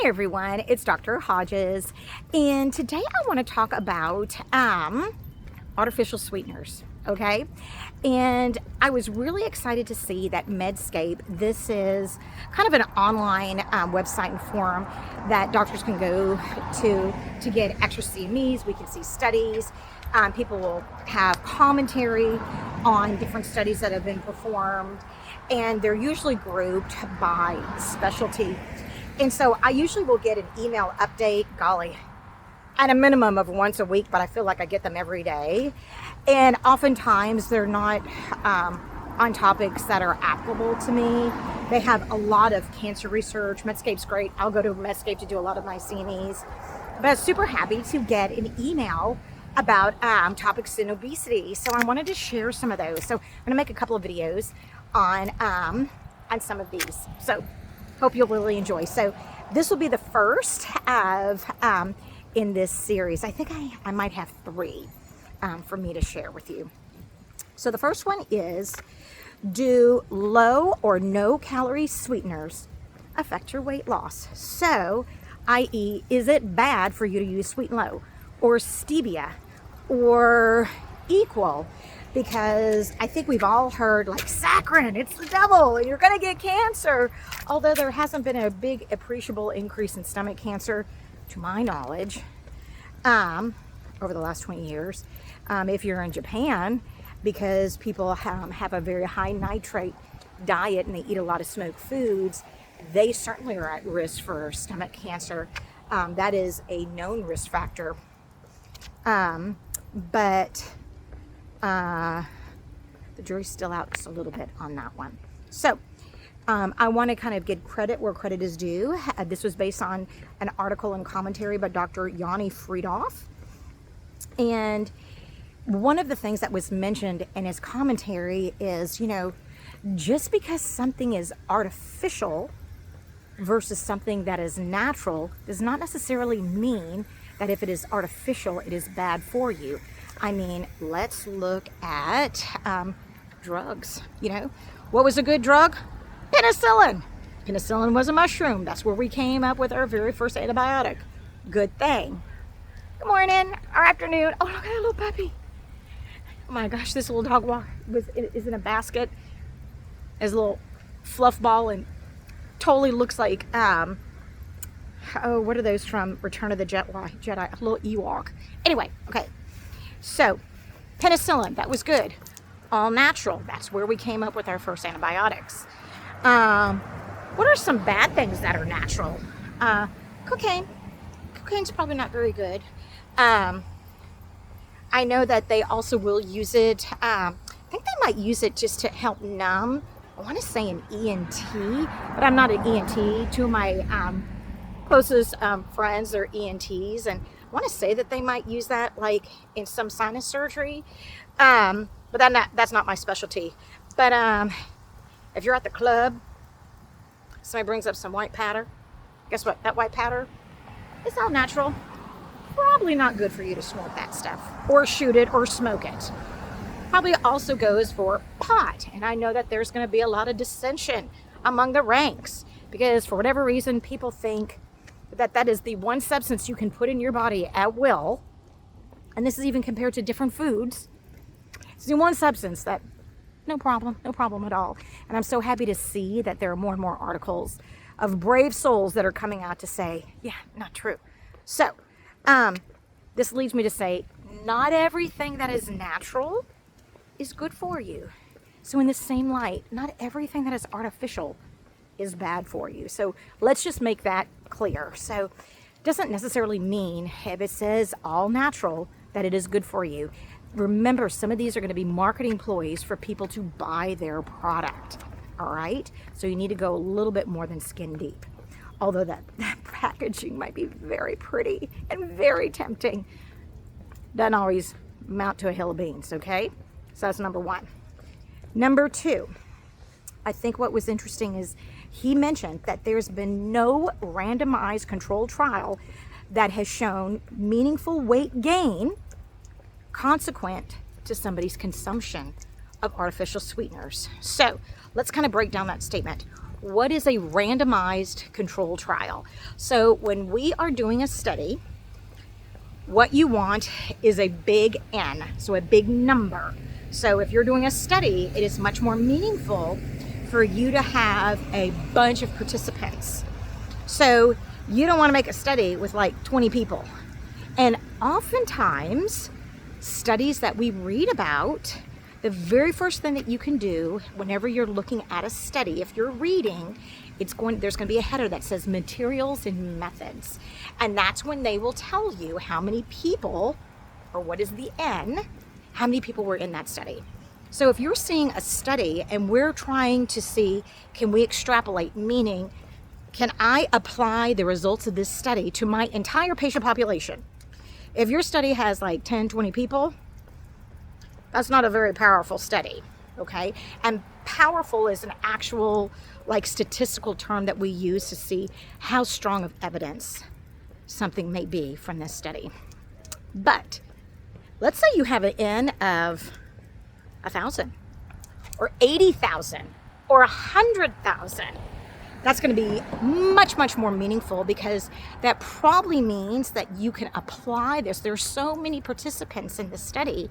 everyone, it's Dr. Hodges, and today I want to talk about artificial sweeteners, okay? And I was really excited to see that Medscape, this is kind of an online website and forum that doctors can go to get extra CMEs. We can see studies. People will have commentary on different studies that have been performed, and they're usually grouped by specialty. And so I usually will get an email update, golly, at a minimum of once a week, but I feel like I get them every day. And oftentimes they're not on topics that are applicable to me. They have a lot of cancer research. Medscape's great. I'll go to Medscape to do a lot of my CMEs. But I was super happy to get an email about topics in obesity. So I wanted to share some of those. So I'm gonna make a couple of videos on some of these. So hope you'll really enjoy. So this will be the first of in this series. I think I might have three for me to share with you. So the first one is, do low or no calorie sweeteners affect your weight loss? So, i.e., is it bad for you to use Sweet and Low or stevia or equal? Because I think we've all heard like saccharin, it's the devil and you're gonna get cancer. Although there hasn't been a big appreciable increase in stomach cancer to my knowledge over the last 20 years. If you're in Japan, because people have a very high nitrate diet and they eat a lot of smoked foods, they certainly are at risk for stomach cancer. That is a known risk factor. But the jury's still out just a little bit on that one. So I want to kind of give credit where credit is due. This was based on an article and commentary by Dr. Yanni Friedhoff. And one of the things that was mentioned in his commentary is, just because something is artificial versus something that is natural does not necessarily mean that if it is artificial, it is bad for you. I mean, let's look at drugs. What was a good drug? Penicillin. Penicillin was a mushroom. That's where we came up with our very first antibiotic. Good thing. Good morning or afternoon. Oh, look at that little puppy. Oh my gosh, this little dog is in a basket as a little fluff ball and totally looks like, what are those from Return of the Jedi? A little Ewok. Anyway, okay. So, penicillin, that was good. All natural. That's where we came up with our first antibiotics. What are some bad things that are natural? Cocaine. Cocaine's probably not very good. I know that they also will use it. I think they might use it just to help numb. I want to say an ENT, but I'm not an ENT. Two of my closest friends are ENTs, and I want to say that they might use that like in some sinus surgery, but that's not my specialty. But if you're at the club, somebody brings up some white powder, guess what? That white powder, it's all natural. Probably not good for you to snort that stuff or shoot it or smoke it. Probably also goes for pot, and I know that there's going to be a lot of dissension among the ranks because for whatever reason people think that is the one substance you can put in your body at will, and this is even compared to different foods. It's the one substance that no problem at all. And I'm so happy to see that there are more and more articles of brave souls that are coming out to say, yeah, not true. So this leads me to say, not everything that is natural is good for you. So in the same light, not everything that is artificial is bad for you. So let's just make that clear. So it doesn't necessarily mean if it says all natural that it is good for you. Remember, some of these are going to be marketing ploys for people to buy their product. All right? So you need to go a little bit more than skin deep. Although that packaging might be very pretty and very tempting, doesn't always amount to a hill of beans, okay? So that's number one. Number two, I think what was interesting is he mentioned that there's been no randomized controlled trial that has shown meaningful weight gain consequent to somebody's consumption of artificial sweeteners. So let's kind of break down that statement. what is a randomized control trial? So when we are doing a study, what you want is a big N, so a big number. So if you're doing a study, it is much more meaningful for you to have a bunch of participants. So you don't want to make a study with like 20 people. And oftentimes, studies that we read about, the very first thing that you can do whenever you're looking at a study, if you're reading, there's going to be a header that says materials and methods. And that's when they will tell you how many people, or what is the N, how many people were in that study. So if you're seeing a study and we're trying to see, can we extrapolate, meaning, can I apply the results of this study to my entire patient population? If your study has like 10, 20 people, that's not a very powerful study, okay? And powerful is an actual like statistical term that we use to see how strong of evidence something may be from this study. But let's say you have an N of 1,000 or 80,000 or 100,000. That's going to be much, much more meaningful, because that probably means that you can apply this. There's so many participants in the study,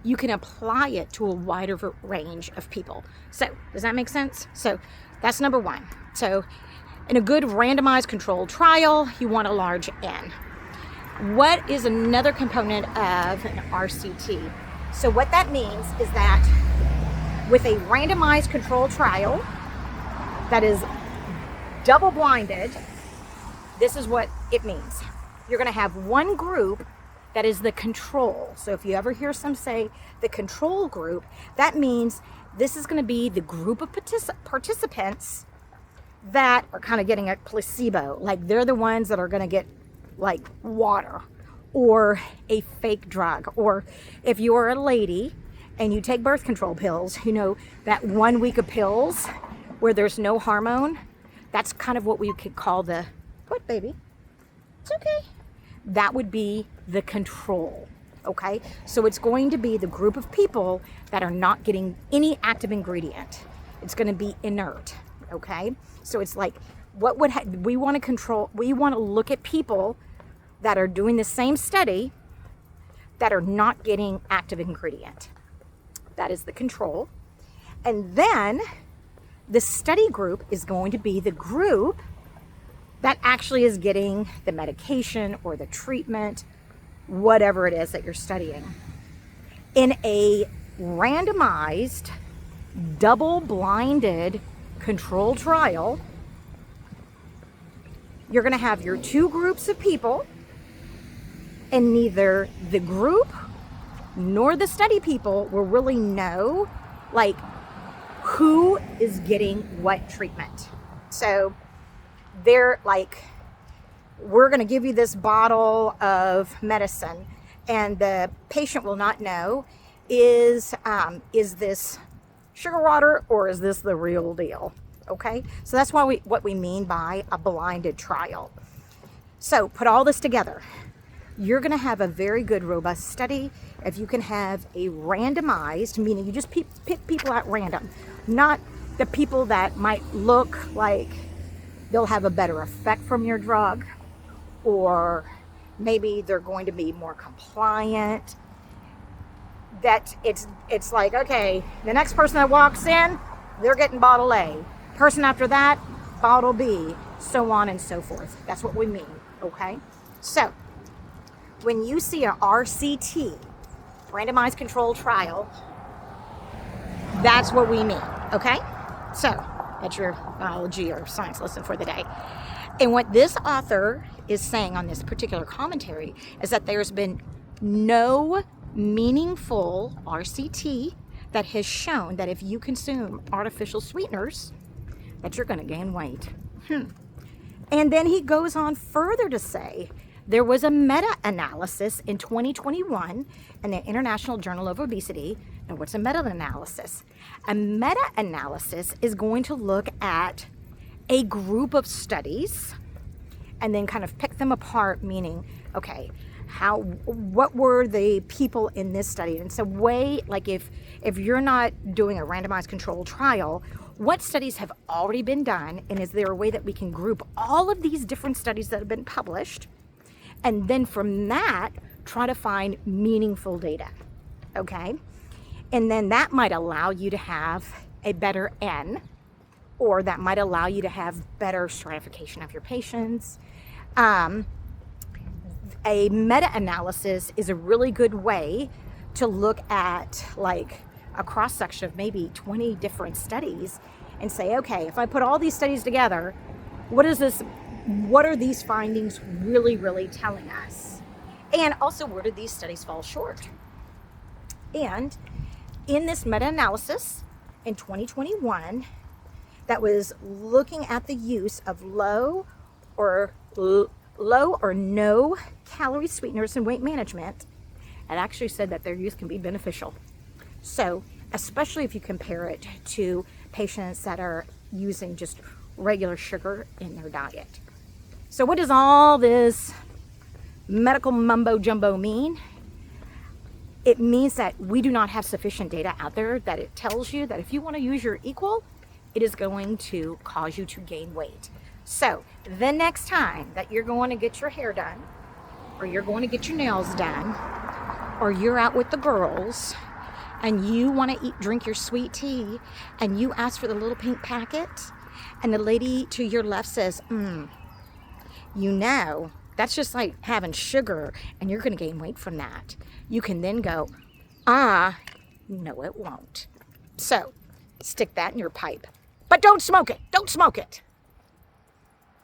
you can apply it to a wider range of people. So does that make sense? So that's number one. So in a good randomized controlled trial, you want a large N. What is another component of an RCT? So what that means is that with a randomized controlled trial that is double-blinded, this is what it means. You're going to have one group that is the control. So if you ever hear some say the control group, that means this is going to be the group of participants that are kind of getting a placebo. Like they're the ones that are going to get like water or a fake drug. Or if you're a lady and you take birth control pills, you know, that 1 week of pills where there's no hormone, that's kind of what we could call the, what baby? It's okay. That would be the control, okay? So it's going to be the group of people that are not getting any active ingredient. It's going to be inert, okay? So it's like, what would we want to control? We want to look at people that are doing the same study that are not getting active ingredient. That is the control. And then the study group is going to be the group that actually is getting the medication or the treatment, whatever it is that you're studying. In a randomized, double-blinded controlled trial, you're going to have your two groups of people, and neither the group nor the study people will really know, like, who is getting what treatment. So they're like, we're going to give you this bottle of medicine, and the patient will not know, is this sugar water or is this the real deal? Okay, so that's what we mean by a blinded trial. So put all this together. You're going to have a very good, robust study if you can have a randomized, meaning you just pick people at random, not the people that might look like they'll have a better effect from your drug, or maybe they're going to be more compliant. That it's like, okay, the next person that walks in, they're getting bottle A. Person after that, bottle B, so on and so forth. That's what we mean, okay? So when you see an RCT, randomized controlled trial, that's what we mean, okay? So that's your biology or science lesson for the day. And what this author is saying on this particular commentary is that there's been no meaningful RCT that has shown that if you consume artificial sweeteners, that you're going to gain weight. And then he goes on further to say there was a meta-analysis in 2021 in the International Journal of Obesity. And what's a meta-analysis? A meta-analysis is going to look at a group of studies and then kind of pick them apart, meaning, okay, what were the people in this study? And so like if you're not doing a randomized controlled trial, what studies have already been done, and is there a way that we can group all of these different studies that have been published, and then from that try to find meaningful data, okay? And then that might allow you to have a better N, or that might allow you to have better stratification of your patients. A meta-analysis is a really good way to look at like a cross-section of maybe 20 different studies and say, okay, if I put all these studies together, what are these findings really telling us? And also, where did these studies fall short? And in this meta-analysis in 2021 that was looking at the use of low or no calorie sweeteners in weight management, it actually said that their use can be beneficial. So, especially if you compare it to patients that are using just regular sugar in their diet. So what does all this medical mumbo jumbo mean? It means that we do not have sufficient data out there that it tells you that if you want to use your equal, it is going to cause you to gain weight. So the next time that you're going to get your hair done, or you're going to get your nails done, or you're out with the girls and you want to drink your sweet tea and you ask for the little pink packet and the lady to your left says, you know, that's just like having sugar and you're going to gain weight from that. You can then go, no, it won't. So stick that in your pipe, but don't smoke it. Don't smoke it.